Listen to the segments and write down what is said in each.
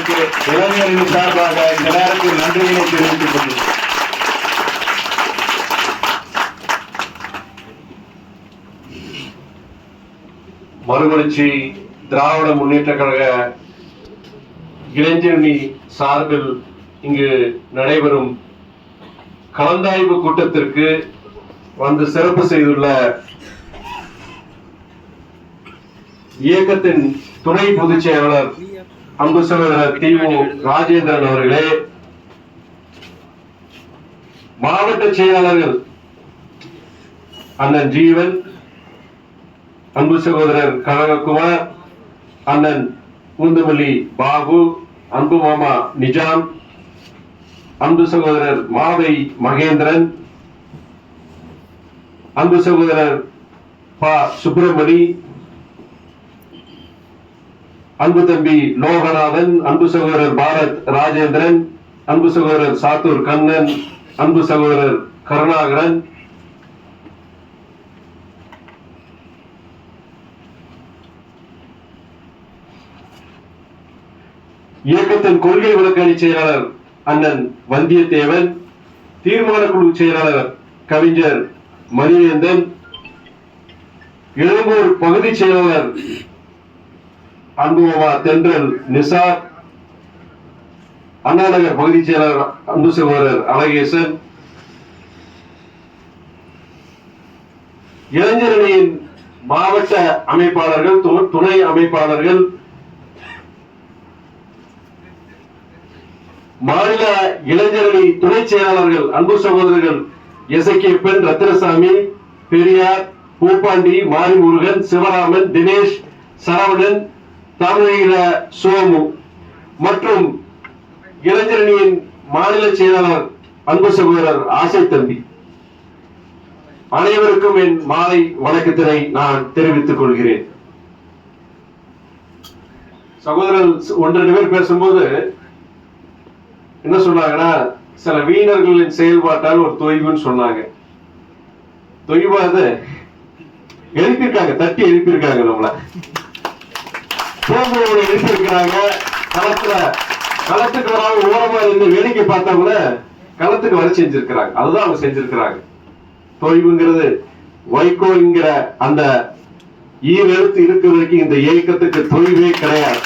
அவர்களுக்கு இளைஞரின் சார்பாக இந்த நேரத்தில் நன்றிகளை தெரிவித்துக் கொள்கிறேன். மறுமலர்ச்சி திராவிட முன்னேற்ற கழக இளைஞரணி சார்பில் இங்கு நடைபெறும் கலந்தாய்வு கூட்டத்திற்கு வந்து சிறப்பு செய்துள்ள இயக்கத்தின் துணை பொதுச் செயலாளர் அன்பு சகோதரர் தி.மு. ராஜேந்திரன் அவர்களே, மாவட்ட செயலாளர்கள் அண்ணன் ஜீவன், அன்பு சகோதரர் கனககுமார், அண்ணன் பூந்தமல்லி பாபு, அன்பு மாமா நிஜாம், அன்பு சகோதரர் மாவை மகேந்திரன், அன்பு சகோதரர் ப. சுப்பிரமணி, அன்பு தம்பி லோகநாதன், அன்பு சகோதரர் பாரத் ராஜேந்திரன், அன்பு சகோதரர் சாத்தூர் கண்ணன், அன்பு சகோதரர் கருணாகரன், இயக்கத்தின் கொள்கை விளக்கணி செயலாளர் அண்ணன் வந்தியத்தேவன், தீர்மான குழு செயலாளர் கவிஞர் மணிவேந்தன், எழும்பூர் பகுதி செயலாளர் அன்புமாமா தென்றல் நிசார், அண்ணாநகர் பகுதி செயலாளர் அன்பு சகோதரர் அழகேசன், இளைஞரணியின் மாவட்ட அமைப்பாளர்கள், துணை அமைப்பாளர்கள், மாநில இளைஞரணி துணை செயலாளர்கள் அன்பு சகோதரர்கள் எசக்கியப்பன், ரத்தினசாமி, பெரியார், பூப்பாண்டி, மாரிமுருகன், சிவராமன், தினேஷ், சரவணன், தமிழீழ சோமு மற்றும் இளைஞரணியின் மாநில செயலாளர் அன்பு சகோதரர் ஆசை தம்பி, அனைவருக்கும் என் மாலை வணக்கத்தினை நான் தெரிவித்துக் கொள்கிறேன். சகோதரர் ஒன்று பேர் பேசும்போது என்ன சொன்னாங்கன்னா, சில வீணர்களின் செயல்பாட்டால் ஒரு தொய்வுன்னு சொன்னாங்க. தொய்வாது எழுப்பியிருக்காங்க, தட்டி எழுப்பியிருக்காங்க, நம்மள எழுப்பியிருக்கிறாங்க. களத்துக்கு வராம ஓரமா இருந்து வேடிக்கை பார்த்தா கூட களத்துக்கு வர செஞ்சிருக்கிறாங்க. அதுதான் அவங்க செஞ்சிருக்கிறாங்க. தொய்வுங்கிறது வைகோங்கிற அந்த ஈரெழுத்து இருக்க வரைக்கும் இந்த இயக்கத்துக்கு தொய்வே கிடையாது.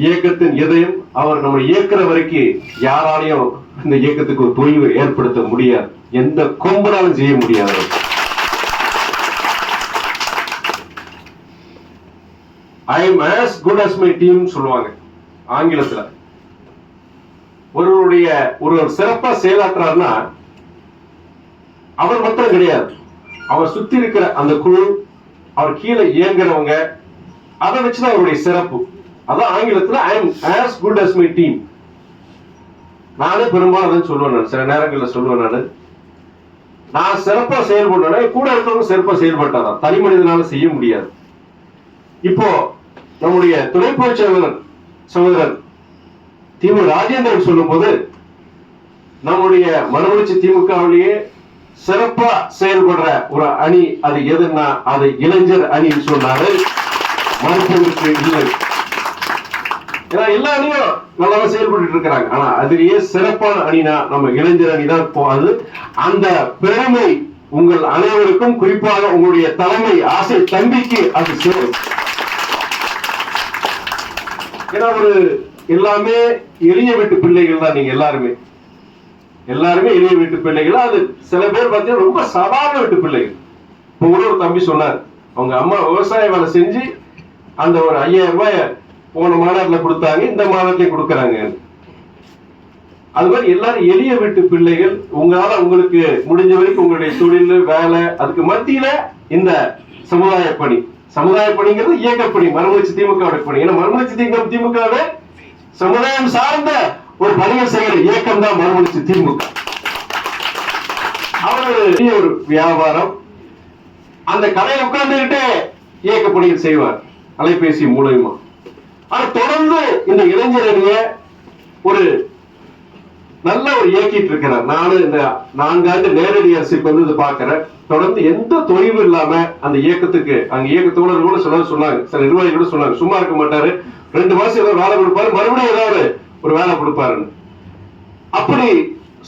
இயக்கத்தின் இதயம் அவர் நம்ம இயக்கிற வரைக்கும் யாராலையும் இந்த இயக்கத்துக்கு ஒரு தொய்வு ஏற்படுத்த முடியாது. எந்த கொம்பனாலும் செய்ய முடியாது. I am as good as my team சொல்லுவாங்க ஆங்கிலத்துல. ஒரு சிறப்பா செயலாற்றாருன்னா அவர் மட்டும் கிடையாது, அவர் சுத்தி இருக்கிற அந்த குழு, அவர் கீழே இயங்குறவங்க, அதை வச்சுதான் அவருடைய சிறப்பு. அதான் ஆங்கிலத்துல I am as good as my team. நானே பெரும்பாலும் சொல்லுவேன், சில நேரங்கள்ல சொல்லுவேன், நான் சிறப்பா செயல்பட்டேன், கூட இருக்கவங்க சிறப்பா செயல்பட்டாதான், தனி மனிதனால செய்ய முடியாது. இப்போ நம்முடைய துணை பொதுச் செயலாளர் சகோதரர் தி.மு. ராஜேந்திரன் சொல்லும் போது, நம்முடைய மறுமலர்ச்சி திமுகவிலேயே சிறப்பா செயல்படுற ஒரு அணி அது எதுன்னா அது இளைஞர் அணின்னு சொன்னாரு. மறுப்பதற்கு இல்லை. ஏன்னா எல்லா அணியும் நல்லா செயல்பட்டு இருக்கிறாங்க. ஆனா அதுலயே சிறப்பான அணினா நம்ம இளைஞர் அணி தான் போகாது. அந்த பெருமை உங்கள் அனைவருக்கும், குறிப்பாக உங்களுடைய தலைமை ஆசை தம்பிக்கு அது சேரும். ஏன்னா எல்லாமே எளிய வீட்டு பிள்ளைகள் தான். நீங்க எல்லாருமே எளிய வீட்டு பிள்ளைகள். அது சில பேர் பார்த்தீங்கன்னா ரொம்ப சாதாரண வீட்டு பிள்ளைகள். இப்போ கூட ஒரு தம்பி சொன்னார், அவங்க அம்மா விவசாய வேலை செஞ்சு அந்த ஒரு 5000 ரூபாய் போன மாநாட்டில் கொடுத்தாங்க, இந்த மாநாட்டிலையும் கொடுக்கறாங்க. அது மாதிரி எல்லாரும் எளிய வீட்டு பிள்ளைகள். உங்களால உங்களுக்கு முடிஞ்ச வரைக்கும் உங்களுடைய தொழில், வேலை, அதுக்கு மத்தியில இந்த சமுதாய பணிங்கிறது இயக்கப்பணி, மறுமலர்ச்சி திமுக பணி. ஏன்னா மறுமலர்ச்சி திமுக சமுதாயம் சார்ந்த ஒரு பணிகள் செய்கிற இயக்கம் தான் மறுமலர்ச்சி திமுக. அவரு ஒரு வியாபாரம், அந்த கடையில் உட்கார்ந்துகிட்டே இயக்க பணிகள் செய்வார் அலைபேசி மூலமா. ஆனா தொடர்ந்து இந்த இளைஞர் அணிய ஒரு நல்ல ஒரு இயக்கிட்டு இருக்கிறார். நானும் இந்த 4 ஆண்டு நேரடி அரசுக்கு வந்து பாக்குறேன். தொடர்ந்து எந்த தொய்வு இல்லாம அந்த இயக்கத்துக்கு அங்க இயக்க தோழர்கள் கூட சொன்னாங்க, சில நிர்வாகிகள் கூட சொன்னாங்க, சும்மா இருக்க மாட்டாரு, 2 மாசம் ஏதாவது வேலை கொடுப்பாரு, மறுபடியும் ஏதாவது ஒரு வேலை கொடுப்பாருன்னு. அப்படி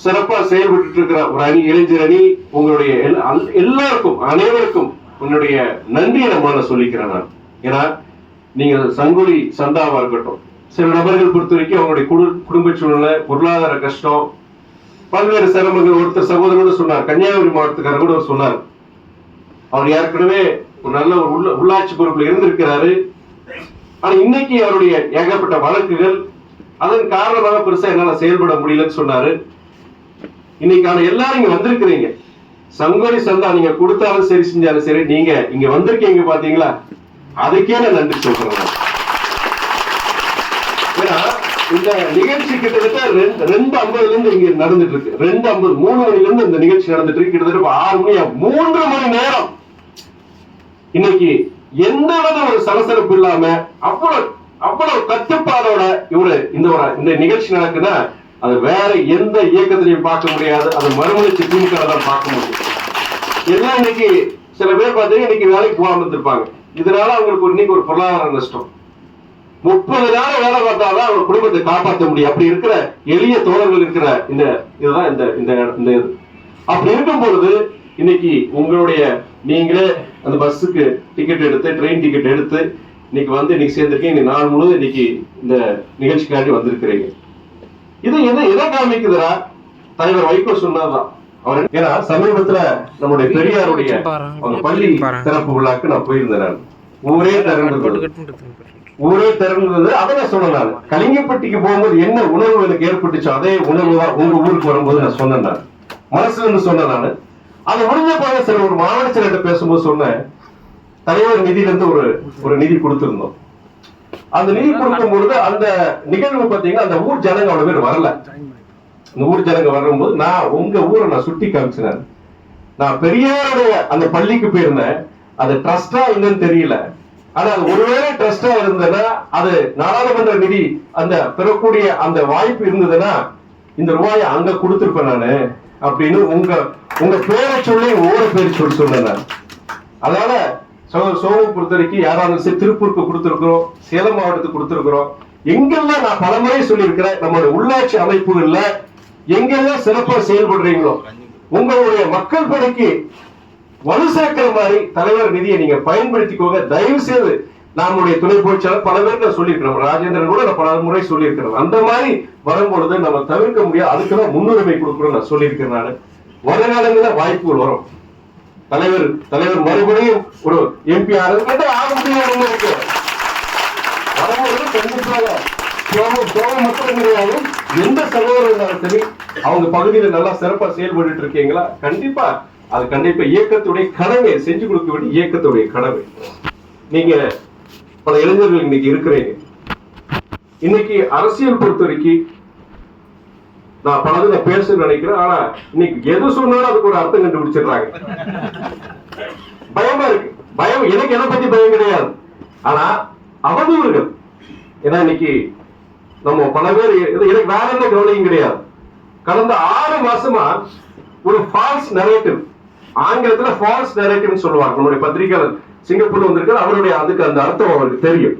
சிறப்பா செயல்பட்டு இருக்கிற ஒரு அணி, இளைஞர் அணி, உங்களுடைய எல்லாருக்கும் அனைவருக்கும் என்னுடைய நன்றியை நம்ம சொல்லிக்கிறேன் நான். ஏன்னா நீங்கள் சங்கொலி சந்தாவா இருக்கட்டும், சில நபர்கள் பொறுத்த வரைக்கும் அவங்களுடைய குடும்ப சூழ்நிலை, பொருளாதார கஷ்டம், பல்வேறு சிரமங்கள். ஒருத்தர் சகோதரோடு சொன்னார், கன்னியாகுமரி மாவட்டத்துக்காரர் கூட சொன்னார், அவர் ஏற்கனவே ஒரு நல்ல ஒரு உள்ளாட்சி பொறுப்புல இருந்திருக்கிறாரு. ஆனா இன்னைக்கு அவருடைய ஏகப்பட்ட வழக்குகள், அதன் காரணமாக பெருசா என்னால செயல்பட முடியலன்னு சொன்னாரு. இன்னைக்கான எல்லாரும் இங்க வந்திருக்கிறீங்க, சங்கொலி சந்தா நீங்க கொடுத்தாலும் சரி, செஞ்சாலும் சரி, நீங்க இங்க வந்திருக்கீங்க பாத்தீங்களா, அதுக்கே நான் நன்றி சொல்றேன். ஏன்னா இந்த நிகழ்ச்சி கிட்டத்தட்ட 2:50 இருந்து இங்க நடந்துட்டு இருக்கு. 2:50 3 மணில இருந்து இந்த நிகழ்ச்சி நடந்துட்டு இருக்கு. கிட்டத்தட்ட 6 மணி 3 மணி நேரம் இன்னைக்கு எந்த ஒரு சலசலப்பு இல்லாம அவ்வளவு கட்டுப்பாடோட இந்த நிகழ்ச்சி நடக்குன்னா அது வேற எந்த இயக்கத்திலையும் பார்க்க முடியாது. அது மறுமலர்ச்சி திமுக தான் பார்க்க முடியும். எல்லாம் இன்னைக்கு சில பேர் பார்த்தீங்கன்னா இன்னைக்கு வேலைக்கு போகாம இருந்திருப்பாங்க. இதனால அவங்களுக்கு இன்னைக்கு ஒரு பொருளாதார நஷ்டம். 30 நாள் வேலை பார்த்தாதான் அவங்க குடும்பத்தை காப்பாற்ற முடியும். அப்படி இருக்கிற எளிய தோழர்கள் இருக்கிற இதுதான் இந்த அப்படி இருக்கும் பொழுது இன்னைக்கு உங்களுடைய நீங்களே அந்த பஸ்ஸுக்கு டிக்கெட் எடுத்து, ட்ரெயின் டிக்கெட் எடுத்து இன்னைக்கு வந்து இன்னைக்கு சேர்ந்திருக்கீங்க. இன்னைக்கு நாள் முழுவதும் இன்னைக்கு இந்த நிகழ்ச்சிக்காண்டி வந்திருக்கிறீங்க. இது எதை காமிக்குதுரா? தலைவர் வைகோ சொன்னதுதான். அவர் ஏன்னா சமீபத்துல நம்முடைய பெரியாருடைய அவங்க பள்ளி திறப்பு விழாக்கு நான் போயிருந்தேன். ஊரே திறந்தது. அதை நான் சொன்னேன். கலிங்கப்பட்டிக்கு போகும்போது என்ன உணர்வு எனக்கு ஏற்பட்டுச்சோ அதே உணர்வு தான் உங்க ஊருக்கு வரும்போது நான் சொன்னேன். மனசுல இருந்து சொன்னேன். நான் அதை முடிஞ்ச போது சில ஒரு மாவட்ட செயலர்கிட்ட பேசும்போது சொன்னேன், தலைவர் நிதியில இருந்து ஒரு நிதி கொடுத்திருந்தோம். அந்த நிதி கொடுக்கும் பொழுது அந்த நிகழ்வு பாத்தீங்கன்னா அந்த ஊர் ஜனங்க அவ்வளவு பேர் வரல. இந்த ஊர் ஜனங்க வரும்போது நான் உங்க ஊரை நான் சுட்டி காமிச்சினேன். நான் பெரியாருடைய அந்த பள்ளிக்கு போயிருந்தேன். அது ட்ரஸ்டா என்னன்னு தெரியல. ஆனா அது ஒருவேளை ட்ரஸ்டா இருந்ததுன்னா, அது நாடாளுமன்ற நிதி அந்த பெறக்கூடிய அந்த வாய்ப்பு இருந்ததுன்னா இந்த ரூபாயை அங்க கொடுத்திருப்பேன் நானு அப்படின்னு உங்க பேரை சொல்லி ஊரை பேர் சொன்னேன். அதனால சோமு பொறுத்த வரைக்கும் யாராவது திருப்பூருக்கு கொடுத்திருக்கிறோம், சேலம் மாவட்டத்துக்கு கொடுத்திருக்கிறோம். எங்கெல்லாம் நான் பலமுறை சொல்லியிருக்கிறேன், நம்மளுடைய உள்ளாட்சி அமைப்புகள்ல எங்கெல்லாம் சிறப்பா செயல்படுறீங்களோ உங்களுடைய மக்கள் பணிக்கு வலு சேர்க்கிற மாதிரி தலைவர் நிதியை நீங்க பயன்படுத்திக்கோங்க. தயவு செய்து நம்முடைய துணை பொதுச்செயலாளர் பல பேருக்கு சொல்லியிருக்கிறோம், ராஜேந்திரன் கூட நான் பல முறை சொல்லியிருக்கிறேன். அந்த மாதிரி வரும்பொழுது நம்ம தவிர்க்க முடியாது, அதுக்குதான் முன்னுரிமை கொடுக்கணும் நான் சொல்லியிருக்கிறேன். நான் வருங்காலங்கள வாய்ப்புகள் வரும். தலைவர் மறுபடியும் ஒரு எம்பி ஆக முடியாது. வரும்போது கண்டிப்பாக மட்டும் கிடையாது, எந்த சகோதரர் இருந்தாலும் சரி, அவங்க பகுதியில நல்லா சிறப்பா செயல்பட்டு இருக்கீங்களா, கண்டிப்பா அது கண்டிப்பா இயக்கத்துடைய கடமை, செஞ்சு கொடுக்க வேண்டிய இயக்கத்துடைய கடமை. நீங்க பல இளைஞர்கள் இன்னைக்கு இருக்கிறீங்க. இன்னைக்கு அரசியல் பொறுத்த வரைக்கும் நான் பலது பேச நினைக்கிறேன். ஆனா இன்னைக்கு எது சொன்னாலும் அதுக்கு ஒரு அர்த்தம் கண்டுபிடிச்சிடுறாங்க. பயமா இருக்கு. பயம் எனக்கு எதை பத்தி பயம் கிடையாது. ஆனா அவதூறுகள், ஏன்னா இன்னைக்கு நம்ம பல பேர் எனக்கு வேற எந்த கவலையும் கிடையாது. கடந்த 6 மாசமா ஒரு ஃபால்ஸ் நரேட்டிவ், ஆங்கிலத்துல ஃபால்ஸ் நரேட்டிவ் சொல்லுவாங்க. நம்முடைய பத்திரிகையாளர் சிங்கப்பூர்ல வந்திருக்காரு, அவருடைய அதுக்கு அந்த அர்த்தம் அவருக்கு தெரியும்.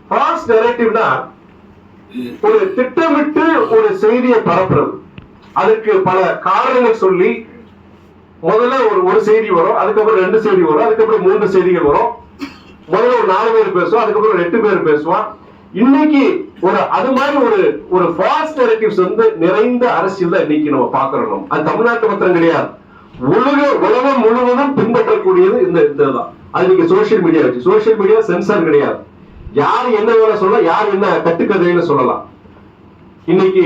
ஃபால்ஸ் நரேட்டிவ்னா ஒரு திட்டமிட்டு ஒரு செய்தியை பரப்புறது. அதுக்கு பல காரணங்கள் சொல்லி முதல்ல ஒரு செய்தி வரும், அதுக்கப்புறம் 2 செய்தி வரும், அதுக்கப்புறம் 3 செய்திகள் வரும். முதல்ல ஒரு 4 பேர் பேசுவோம், அதுக்கப்புறம் 8 பேர் பேசுவான். இன்னைக்கு அது மாதிரி ஒரு ஃபால்ஸ் நரேட்டிவ்ஸ் வந்து நிறைந்த அரசியல் தான் இன்னைக்கு நம்ம பாக்குறோம். அது தமிழ்நாட்டு மாத்திரம் கிடையாது, உலகம் முழுவதும் பின்பற்றக்கூடியது இந்த இதுதான். அது இன்னைக்கு சோசியல் மீடியா வச்சு, சோசியல் மீடியா சென்சார் கிடையாது. யார் என்ன வேலை சொல்லலாம், யார் என்ன கட்டுக்கதைன்னு சொல்லலாம். இன்னைக்கு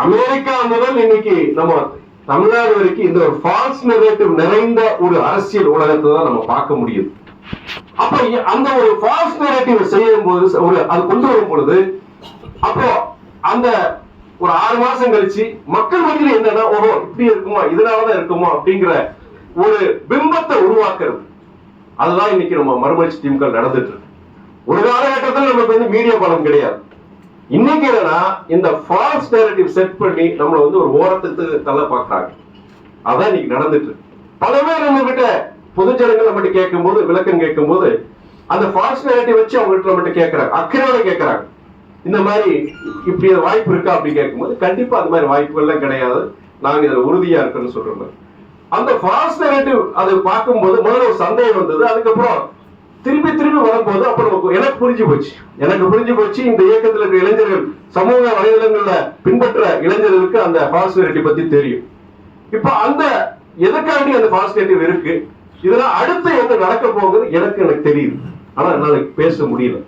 அமெரிக்கா முதல் இன்னைக்கு நம்ம தமிழ்நாடு வரைக்கும் இந்த ஒரு ஃபால்ஸ் நரேட்டிவ் நிறைந்த ஒரு அரசியல் உலகத்தை தான் நம்ம பார்க்க முடியுது. அப்ப அந்த ஒரு ஃபால்ஸ் நரேட்டிவ் செய்யும் போது அது கொண்டு வரும் பொழுது, அப்போ அந்த ஒரு 6 மாசம் கழிச்சு மக்கள் மத்தியில் என்னன்னா, ஓஹோ இப்படி இருக்குமா, இதனாலதான் இருக்குமா அப்படிங்கிற ஒரு பிம்பத்தை உருவாக்குறது. அதுதான் இன்னைக்கு நம்ம மறுமலர்ச்சி திமுக நடந்துட்டு இருக்கு. ஒரு காலகட்டத்தில் நமக்கு வந்து மீடியா பலம் கிடையாது. இன்னைக்கு என்னன்னா இந்த ஃபால்ஸ் நரேட்டிவ் செட் பண்ணி நம்மளை வந்து ஒரு ஓரத்துக்கு தள்ள பாக்குறாங்க. அதான் இன்னைக்கு நடந்துட்டு இருக்கு. பல பேர் நம்ம கிட்ட பொதுஜனங்கள் நம்மகிட்ட கேட்கும் போது, விளக்கம் கேட்கும் போது அந்த ஃபால்ஸ் நேரேட்டிவ் வச்சு அவங்ககிட்ட நம்மகிட்ட கேட்கறாங்க, அக்கறையோட கேட்கறாங்க. இந்த மாதிரி இப்படி வாய்ப்பு இருக்கா அப்படின்னு கேட்கும்போது கண்டிப்பா அந்த மாதிரி வாய்ப்புகள்லாம் கிடையாது, நாங்க இதுல உறுதியா இருக்குன்னு சொல்றோம். அந்த ஃபால்ஸ் நேரேட்டிவ் அதை பார்க்கும்போது முதல்ல ஒரு சந்தேகம் வந்தது. அதுக்கப்புறம் திருப்பி திருப்பி வரும்போது அப்ப நமக்கு எனக்கு புரிஞ்சு போச்சு இந்த இயக்கத்தில் இருக்கிற இளைஞர்கள், சமூக வலைதளங்கள்ல பின்பற்ற இளைஞர்களுக்கு அந்த ஃபால்ஸ் நேரேட்டிவ் பத்தி தெரியும். இப்ப அந்த எதுக்காண்டி அந்த ஃபால்ஸ் நேரேட்டிவ் இருக்கு, இதெல்லாம் அடுத்து என்ன நடக்க போகுது எனக்கு தெரியுது. ஆனா என்னால பேச முடியல.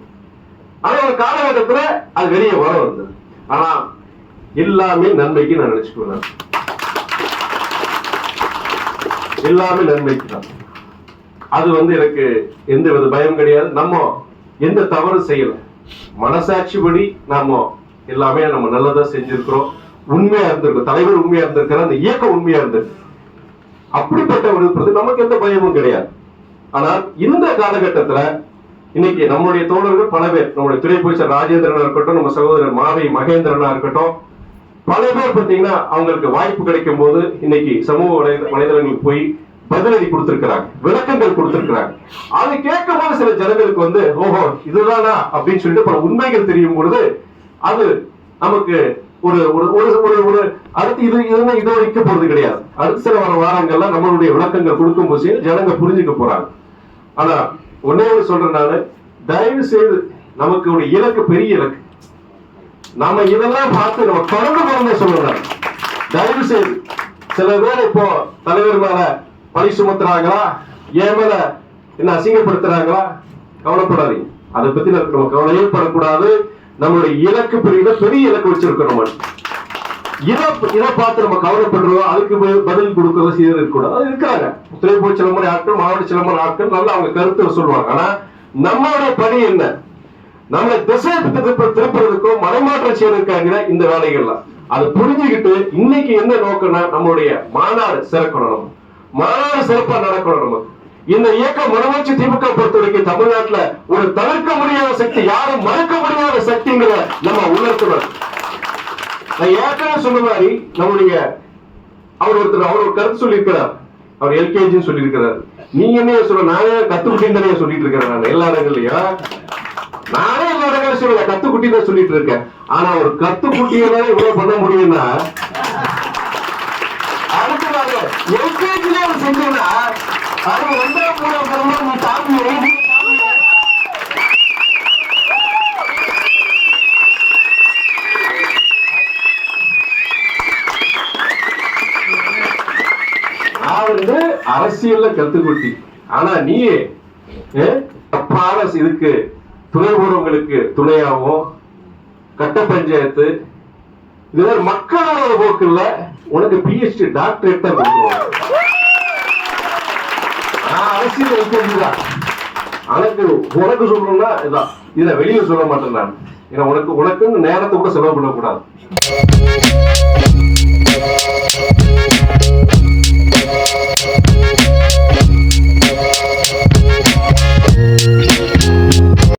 ஆனா ஒரு காலகட்டத்துல அது வெளியே வர வந்தது. ஆனா எல்லாமே நன்மைக்கு நான் நினைச்சுக்குவேன். எல்லாமே நன்மைக்கு தான். அது எனக்கு எந்த வித பயம் கிடையாது. நம்ம எந்த தவறு செய்யல, மனசாட்சிப்படி நாம எல்லாமே நம்ம நல்லதா செஞ்சிருக்கிறோம், உண்மையா இருந்திருக்கோம். தலைவர் உண்மையா இருந்திருக்கிற, அந்த இயக்கம் உண்மையா இருந்திருக்கு. அப்படிப்பட்ட ஒரு நமக்கு எந்த பயமும் கிடையாது. ஆனால் இந்த காலகட்டத்துல இன்னைக்கு நம்முடைய தோழர்கள் பல பேர், நம்முடைய துறை அமைச்சர் ராஜேந்திரனா இருக்கட்டும், நம்ம சகோதரர் மாவை மகேந்திரனா இருக்கட்டும், பல பேர் பார்த்தீங்கன்னா அவங்களுக்கு வாய்ப்பு கிடைக்கும் போது இன்னைக்கு சமூக வலைதளங்களுக்கு போய் பதிலடி கொடுத்திருக்கிறாங்க, விளக்கங்கள் கொடுத்திருக்கிறாங்க. அதை கேட்கும் போது சில ஜனங்களுக்கு ஓஹோ இதுதானா அப்படின்னு சொல்லிட்டு பல உண்மைகள் தெரியும் பொழுது அது நமக்கு ஒரு ஒரு அடுத்து இதை வைக்க போறது கிடையாது. அடுத்த சில வாரங்கள்ல நம்மளுடைய விளக்கங்கள் கொடுக்கும் போது ஜனங்க புரிஞ்சுக்க போறாங்க. ஆனா ஒன்னே சொல்றேன் நானு, தயவு செய்து நமக்கு ஒரு இலக்கு, பெரிய இலக்கு, நாம இதெல்லாம் பார்த்து நம்ம தொடர்ந்து போறோம்னு சொல்றேன். தயவு செய்து சில பேர் இப்போ தலைவர் மேல பழி சுமத்துறாங்களா, ஏன் மேல என்ன அசிங்கப்படுத்துறாங்களா, கவலைப்படாதீங்க. அதை பத்தி நம்ம கவலையே படக்கூடாது. நம்மளுடைய இலக்கு பெரிய இலக்கு வச்சிருக்கணும். இதை பார்த்து நம்ம கவலைப்படுறோம், அதுக்கு பதில் கொடுக்கறது செய்யறது இருக்கக்கூடாது. அது இருக்காங்க துறை போய் சில முறை ஆட்கள், மாவட்ட சில முறை ஆட்கள் நல்லா அவங்க கருத்து சொல்லுவாங்க. ஆனா நம்மளுடைய பணி என்ன, நம்மளை திசை திருப்புறதுக்கும் மலைமாற்றம் செய்யறதுக்காக இந்த வேலைகள்லாம் அதை புரிஞ்சுக்கிட்டு இன்னைக்கு என்ன நோக்கம்னா நம்மளுடைய மாநாடு சிறக்கணும், மாநாடு சிறப்பா நடக்கணும். நமக்கு இந்த இயக்கம் மனமாட்சி திமுக பொறுத்த வரைக்கும் தமிழ்நாட்டுல ஒரு தவிர்க்க முடியாத சக்தி, யாரும் மறுக்க முடியாத சக்திங்கிற நம்ம உணர்த்துறோம். நான் ஏற்கனவே சொன்ன மாதிரி நம்முடைய அவர் ஒரு கருத்து சொல்லியிருக்கிறார், அவர் எல்கேஜின்னு சொல்லியிருக்கிறார். நீங்க என்ன சொல்ல, நானே கத்துக்குட்டின்னு சொல்லிட்டு இருக்கிறேன். நான் எல்லா இடங்கள்லயும் நானே எல்லா இடங்களும் சொல்லல, கத்துக்குட்டி தான் சொல்லிட்டு இருக்கேன். ஆனா ஒரு கத்துக்குட்டியால இவ்வளவு பண்ண முடியும்னா அடுத்ததாக எல்கேஜில செஞ்சோம்னா அது 2ஆம் 3ஆம் நீ தாண்டி அரசியல்ல கத்துக்குட்டி. ஆனா நீ இதுக்கு துணை போறவங்களுக்கு துணையாவும் கட்ட பஞ்சாயத்து இது மாதிரி மக்களோட போக்குல உனக்கு பிஹெச்டி டாக்டரேட் தான் கொடுத்துருவாங்க. நான் அரசியல் வைக்கிறதுதான் உனக்கு சொல்லணும்னா இதான், இதை வெளியே சொல்ல மாட்டேன் நான். ஏன்னா உனக்குன்னு நேரத்தை கூட செலவு பண்ணக்கூடாது.